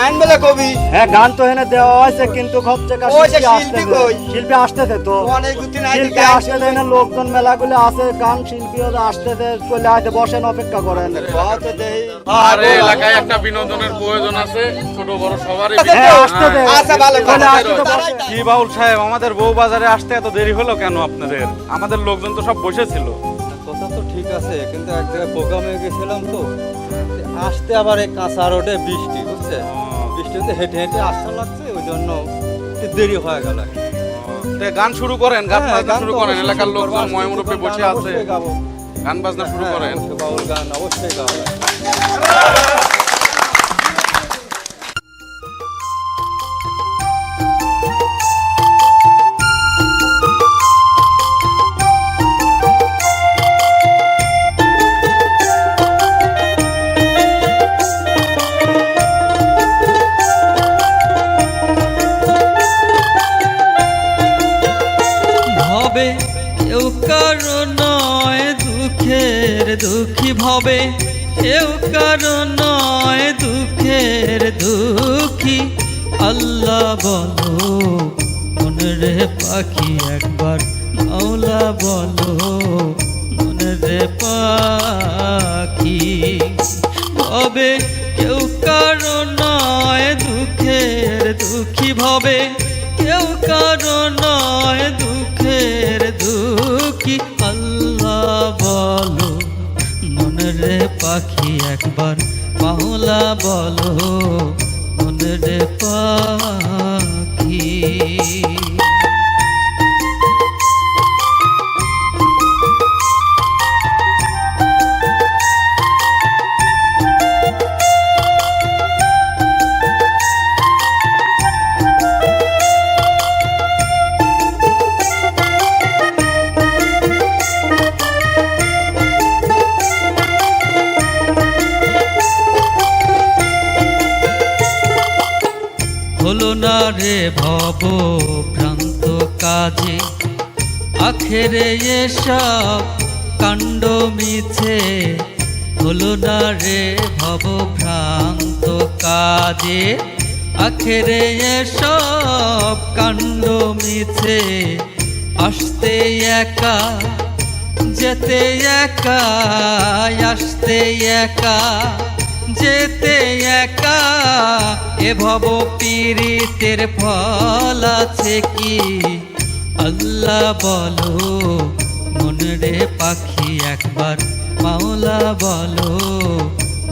আইন বলে কবি হ্যাঁ গান তো এনে দেওয়া হয়েছে কিন্তু হচ্ছে ওই যে শিল্পী কই? শিল্পী আসতেছে তো অনেক গুটি নাই শিল্পী আসতেছে এনে লোকজন মেলাগুলো আছে গান শিল্পীও আসতেছে চলে আসতে বসেন অপেক্ষা করেন কত দেই আর এই এলাকায় একটা বিনোদনের প্রয়োজন আছে, ছোট বড় সবারই। হ্যাঁ আসতেছে আচ্ছা ভালো চলে কথা। আসতে বসেন। কি বাউল সাহেব, আমাদের বউ বাজারে আসতে এত দেরি হলো কেন আপনাদের? আমাদের লোকজন তো সব বসেছিল। কথা তো ঠিক আছে কিন্তু এক জায়গায় প্রোগ্রামে গেছিলাম তো আসতে আবার এই কাঁচা রোডে বৃষ্টি বুঝছে বৃষ্টিতে হেঁটে হেঁটে আসতে লাগছে ওই জন্য একটু দেরি হয়ে গেল আর কি। তে গান শুরু করেন, গান হ্যাঁ, বাজনা গান শুরু তো করেন, অবশ্যই এলাকার শুরু করবো, লোকজন আসতে ময়মুরূপে গান বসে আছে, অবশ্যই গাবো। গান বাজনা শুরু হ্যাঁ, করেন। অবশ্যই বাউল গান অবশ্যই গাবো। ভবে কেউ কারো নয় দুঃখের দুঃখী ভবে কেউ কারো নয় দুঃখের দুঃখী আল্লাহ বলো মনের পাখি একবার মাওলা বলো মনের পাখি ভবে কেউ কারো নয় দুঃখের দুঃখী ভবে কেউ কারো নয় দুঃখের দুঃখী আল্লাহ বলো মনের পাখি একবার মাওলা বলো মনের পাখি হলো না রে ভব ভ্রান্ত কাজে আখেরে এসব কাণ্ড মিছে হলো না রে ভব ভ্রান্ত কাজে আখেরে এসব কাণ্ড মিছে আসতে একা যেতে একা আসতে একা যেতে একা এ ভব পীড়িতের ফল আছে কি আল্লাহ বলো মনরে পাখি একবার মাওলা বলো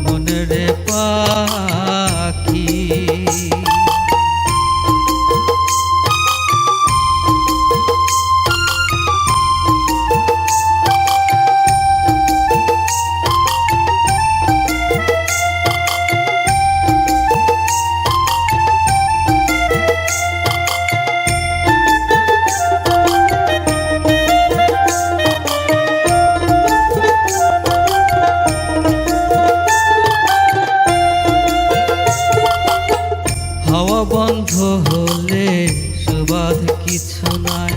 মনরে পাখি হাওয়া বন্ধ হলে সুবাদ কিছু নাই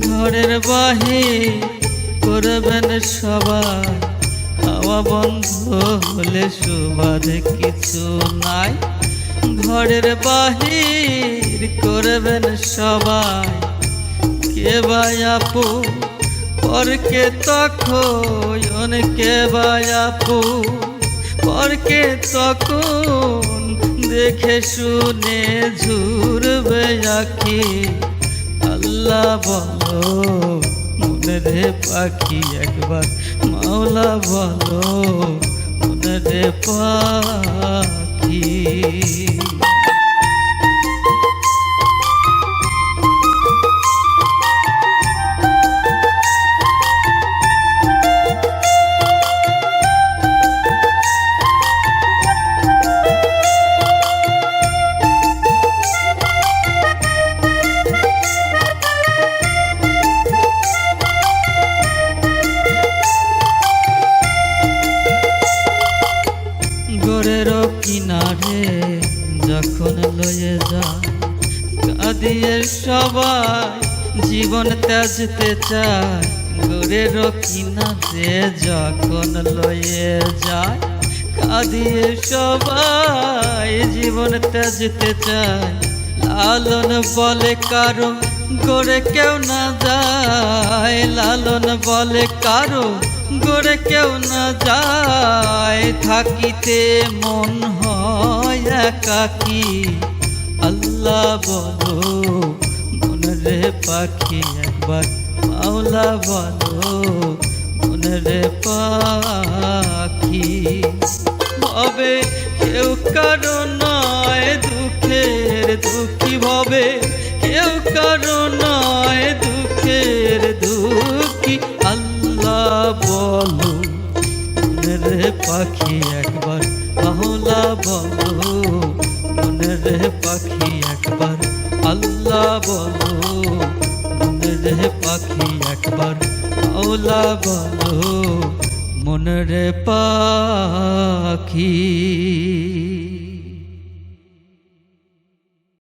ঘরের বাহির করবেন সবাই হাওয়া বন্ধ হলে সুবাদ কিছু নাই ঘরের বাহির করবেন সবাই কে ভাই আপু পরকে তখন কে ভাই আপু পরকে তখন দেখে শুনে ঝুরবে আখি আল্লাহ বলো মনের পাখি একবার মাওলা বলো মনের পাখি গোরের কিনারে যখন লয়ে যায় কাঁদিয়ে সবাই জীবন ত্যাজতে চায় গোরের কিনারে যখন লয়ে যায় কাঁদিয়ে সবাই জীবন ত্যাজতে চায়। লালন বলে কারো গড়ে কেউ না যায়, লালন বলে কারো গড়ে কেউ না যায়। থাকিতে মন হয় একাকী, আল্লাহ বলো মনরে পাখি একবার, মাওলা বলো মনরে পাখি। ভবে কেউ কারো নয় দুঃখের দুঃখী, ভবে কেউ কারো নয় দুঃখের দুঃখী। আল্লাহ বলো মনরে পাখি একবার, মাওলা বলো মনরে পাখি একবার। আল্লাহ বলো মনরে পাখি একবার, মাওলা বলো মনরে পাখি।